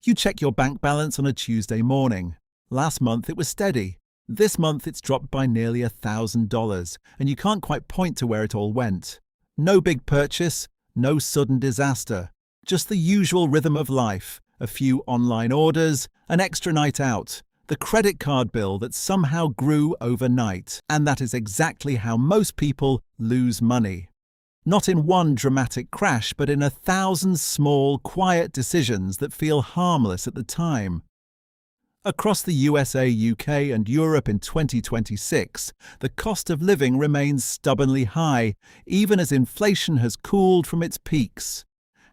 You check your bank balance on a Tuesday morning. Last month it was steady. This month it's dropped by nearly $1,000, and you can't quite point to where it all went. No big purchase, no sudden disaster. Just the usual rhythm of life. A few online orders, an extra night out, the credit card bill that somehow grew overnight. And that is exactly how most people lose money. Not in one dramatic crash, but in 1,000 small, quiet decisions that feel harmless at the time. Across the USA, UK and Europe in 2026, the cost of living remains stubbornly high, even as inflation has cooled from its peaks.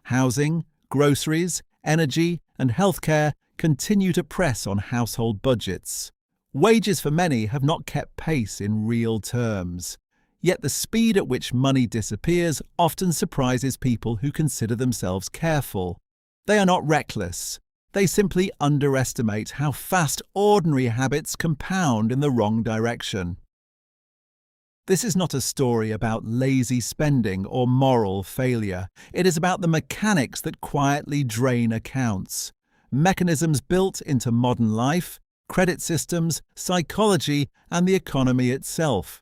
Housing, groceries, energy and healthcare continue to press on household budgets. Wages for many have not kept pace in real terms. Yet the speed at which money disappears often surprises people who consider themselves careful. They are not reckless. They simply underestimate how fast ordinary habits compound in the wrong direction. This is not a story about lazy spending or moral failure. It is about the mechanics that quietly drain accounts. Mechanisms built into modern life, credit systems, psychology, and the economy itself.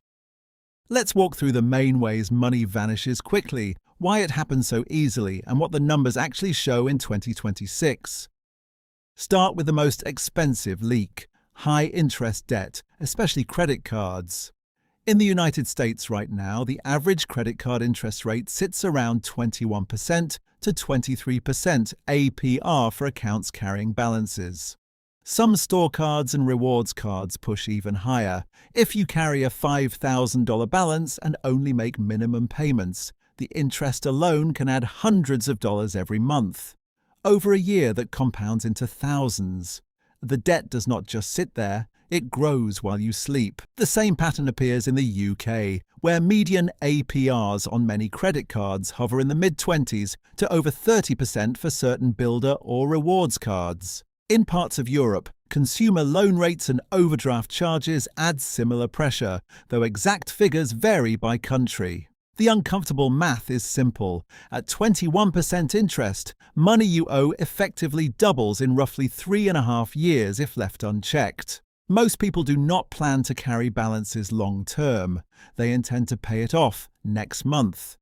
Let's walk through the main ways money vanishes quickly, why it happens so easily, and what the numbers actually show in 2026. Start with the most expensive leak: high-interest debt, especially credit cards. In the United States right now, the average credit card interest rate sits around 21% to 23% APR for accounts carrying balances. Some store cards and rewards cards push even higher. If you carry a $5,000 balance and only make minimum payments, the interest alone can add hundreds of dollars every month. Over a year that compounds into thousands. The debt does not just sit there, it grows while you sleep. The same pattern appears in the UK, where median APRs on many credit cards hover in the mid-20s to over 30% for certain builder or rewards cards. In parts of Europe, consumer loan rates and overdraft charges add similar pressure, though exact figures vary by country. The uncomfortable math is simple. At 21% interest, money you owe effectively doubles in roughly 3.5 years if left unchecked. Most people do not plan to carry balances long term. They intend to pay it off next month.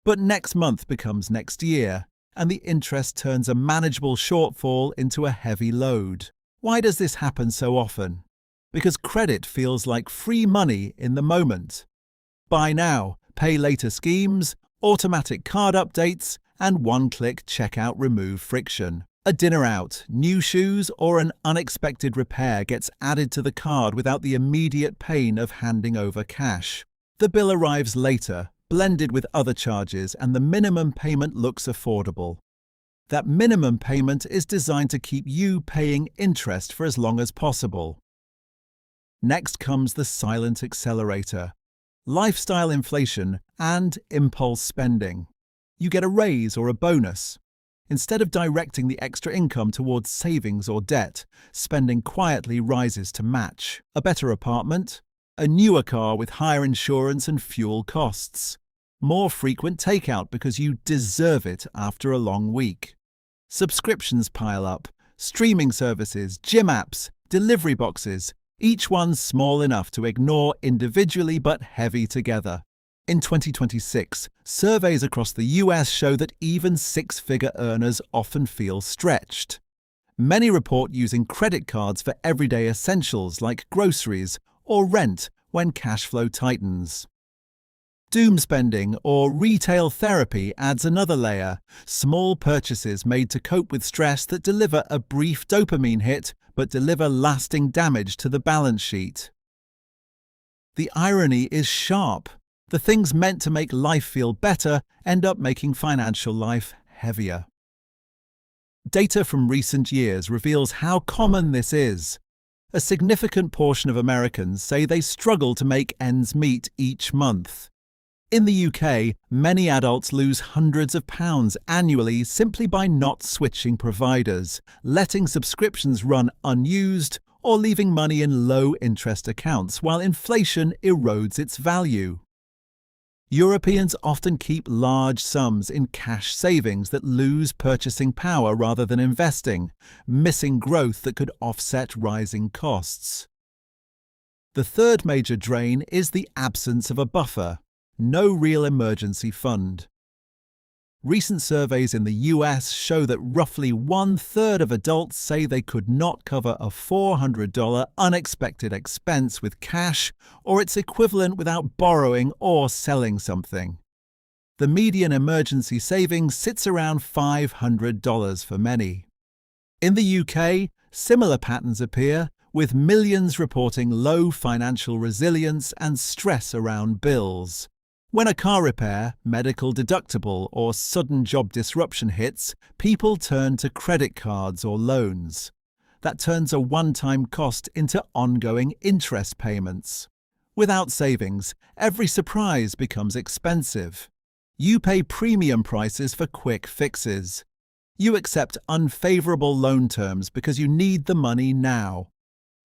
But next month becomes next year, and the interest turns a manageable shortfall into a heavy load. Why does this happen so often? Because credit feels like free money in the moment. Buy now, pay later schemes, automatic card updates, and one-click checkout remove friction. A dinner out, new shoes, or an unexpected repair gets added to the card without the immediate pain of handing over cash. The bill arrives later, blended with other charges, and the minimum payment looks affordable. That minimum payment is designed to keep you paying interest for as long as possible. Next comes the silent accelerator: lifestyle inflation and impulse spending. You get a raise or a bonus. Instead of directing the extra income towards savings or debt, spending quietly rises to match. A better apartment, a newer car with higher insurance and fuel costs, more frequent takeout because you deserve it after a long week. Subscriptions pile up, streaming services, gym apps, delivery boxes, each one small enough to ignore individually but heavy together. In 2026, surveys across the US show that even six-figure earners often feel stretched. Many report using credit cards for everyday essentials like groceries or rent when cash flow tightens. Doom spending or retail therapy adds another layer: small purchases made to cope with stress that deliver a brief dopamine hit but deliver lasting damage to the balance sheet. The irony is sharp. The things meant to make life feel better end up making financial life heavier. Data from recent years reveals how common this is. A significant portion of Americans say they struggle to make ends meet each month. In the UK, many adults lose hundreds of pounds annually simply by not switching providers, letting subscriptions run unused, or leaving money in low-interest accounts while inflation erodes its value. Europeans often keep large sums in cash savings that lose purchasing power rather than investing, missing growth that could offset rising costs. The third major drain is the absence of a buffer, no real emergency fund. Recent surveys in the US show that roughly 1/3 of adults say they could not cover a $400 unexpected expense with cash or its equivalent without borrowing or selling something. The median emergency savings sits around $500 for many. In the UK, similar patterns appear, with millions reporting low financial resilience and stress around bills. When a car repair, medical deductible, or sudden job disruption hits, people turn to credit cards or loans. That turns a one-time cost into ongoing interest payments. Without savings, every surprise becomes expensive. You pay premium prices for quick fixes. You accept unfavorable loan terms because you need the money now.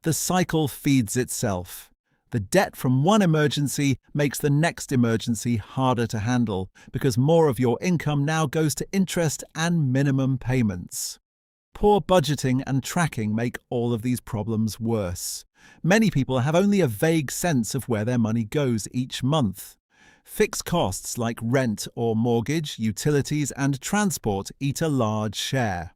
The cycle feeds itself. The debt from one emergency makes the next emergency harder to handle because more of your income now goes to interest and minimum payments. Poor budgeting and tracking make all of these problems worse. Many people have only a vague sense of where their money goes each month. Fixed costs like rent or mortgage, utilities, and transport eat a large share.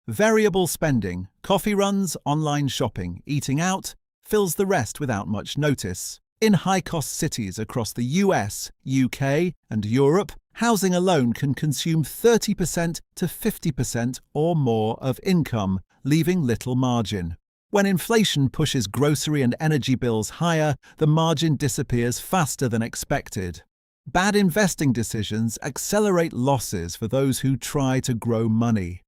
Variable spending, coffee runs, online shopping, eating out, fills the rest without much notice. In high-cost cities across the US, UK, and Europe, housing alone can consume 30% to 50% or more of income, leaving little margin. When inflation pushes grocery and energy bills higher, the margin disappears faster than expected. Bad investing decisions accelerate losses for those who try to grow money.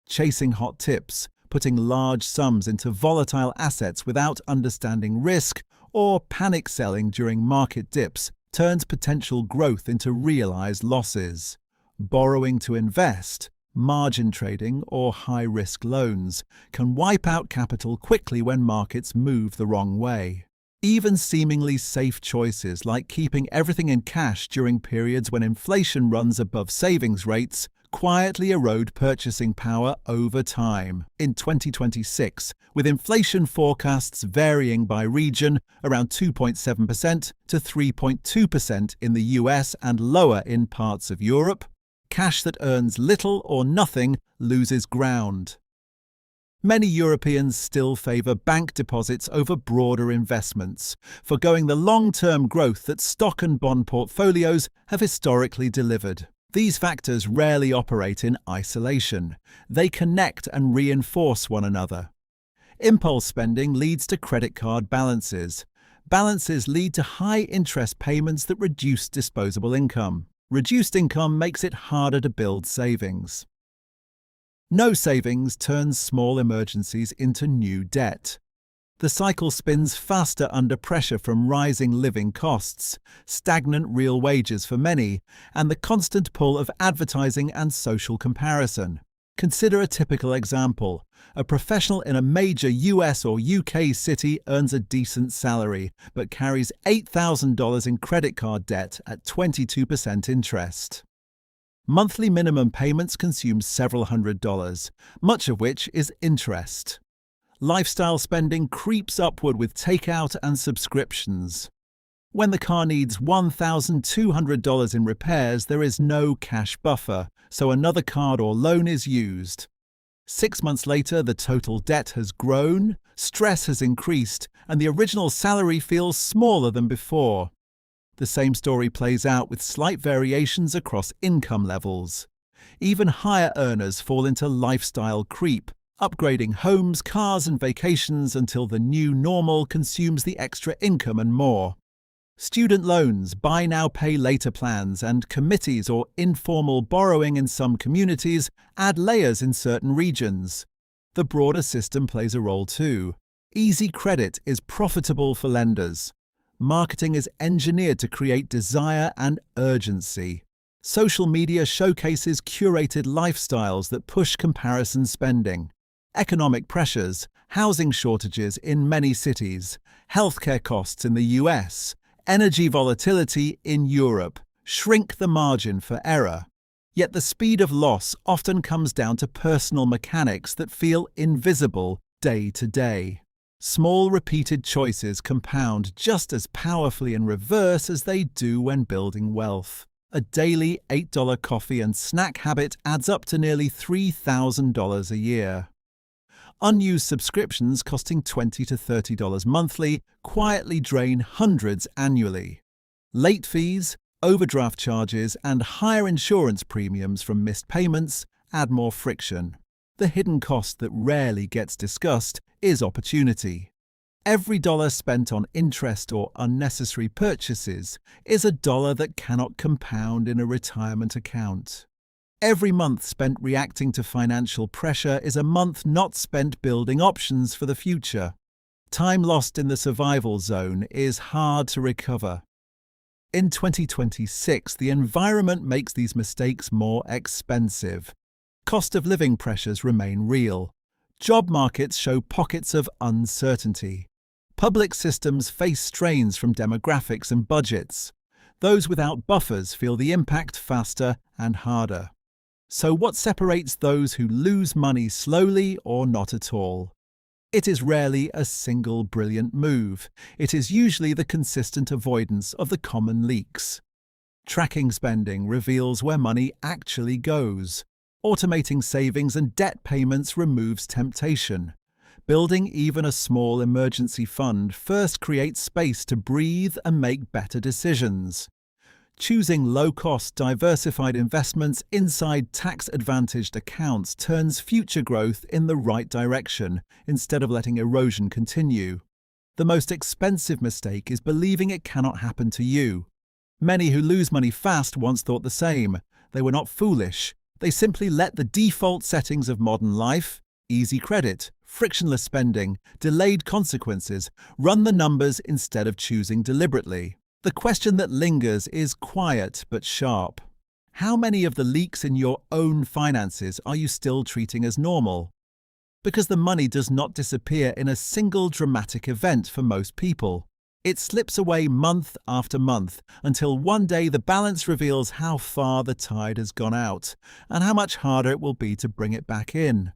Chasing hot tips, putting large sums into volatile assets without understanding risk, or panic selling during market dips turns potential growth into realized losses. Borrowing to invest, margin trading, or high-risk loans can wipe out capital quickly when markets move the wrong way. Even seemingly safe choices like keeping everything in cash during periods when inflation runs above savings rates quietly erode purchasing power over time. In 2026, with inflation forecasts varying by region, around 2.7% to 3.2% in the US and lower in parts of Europe, cash that earns little or nothing loses ground. Many Europeans still favour bank deposits over broader investments, forgoing the long-term growth that stock and bond portfolios have historically delivered. These factors rarely operate in isolation. They connect and reinforce one another. Impulse spending leads to credit card balances. Balances lead to high interest payments that reduce disposable income. Reduced income makes it harder to build savings. No savings turns small emergencies into new debt. The cycle spins faster under pressure from rising living costs, stagnant real wages for many, and the constant pull of advertising and social comparison. Consider a typical example. A professional in a major US or UK city earns a decent salary, but carries $8,000 in credit card debt at 22% interest. Monthly minimum payments consume several $100s, much of which is interest. Lifestyle spending creeps upward with takeout and subscriptions. When the car needs $1,200 in repairs, there is no cash buffer, so another card or loan is used. 6 months later, the total debt has grown, stress has increased, and the original salary feels smaller than before. The same story plays out with slight variations across income levels. Even higher earners fall into lifestyle creep, upgrading homes, cars, and vacations until the new normal consumes the extra income and more. Student loans, buy now, pay later plans, and committees or informal borrowing in some communities add layers in certain regions. The broader system plays a role too. Easy credit is profitable for lenders. Marketing is engineered to create desire and urgency. Social media showcases curated lifestyles that push comparison spending. Economic pressures, housing shortages in many cities, healthcare costs in the US, energy volatility in Europe, shrink the margin for error. Yet the speed of loss often comes down to personal mechanics that feel invisible day to day. Small repeated choices compound just as powerfully in reverse as they do when building wealth. A daily $8 coffee and snack habit adds up to nearly $3,000 a year. Unused subscriptions costing $20 to $30 monthly quietly drain hundreds annually. Late fees, overdraft charges, and higher insurance premiums from missed payments add more friction. The hidden cost that rarely gets discussed is opportunity. Every dollar spent on interest or unnecessary purchases is a dollar that cannot compound in a retirement account. Every month spent reacting to financial pressure is a month not spent building options for the future. Time lost in the survival zone is hard to recover. In 2026, the environment makes these mistakes more expensive. Cost of living pressures remain real. Job markets show pockets of uncertainty. Public systems face strains from demographics and budgets. Those without buffers feel the impact faster and harder. So what separates those who lose money slowly or not at all? It is rarely a single brilliant move. It is usually the consistent avoidance of the common leaks. Tracking spending reveals where money actually goes. Automating savings and debt payments removes temptation. Building even a small emergency fund first creates space to breathe and make better decisions. Choosing low-cost, diversified investments inside tax-advantaged accounts turns future growth in the right direction instead of letting erosion continue. The most expensive mistake is believing it cannot happen to you. Many who lose money fast once thought the same. They were not foolish. They simply let the default settings of modern life, easy credit, frictionless spending, delayed consequences, run the numbers instead of choosing deliberately. The question that lingers is quiet but sharp. How many of the leaks in your own finances are you still treating as normal? Because the money does not disappear in a single dramatic event for most people. It slips away month after month until one day the balance reveals how far the tide has gone out and how much harder it will be to bring it back in.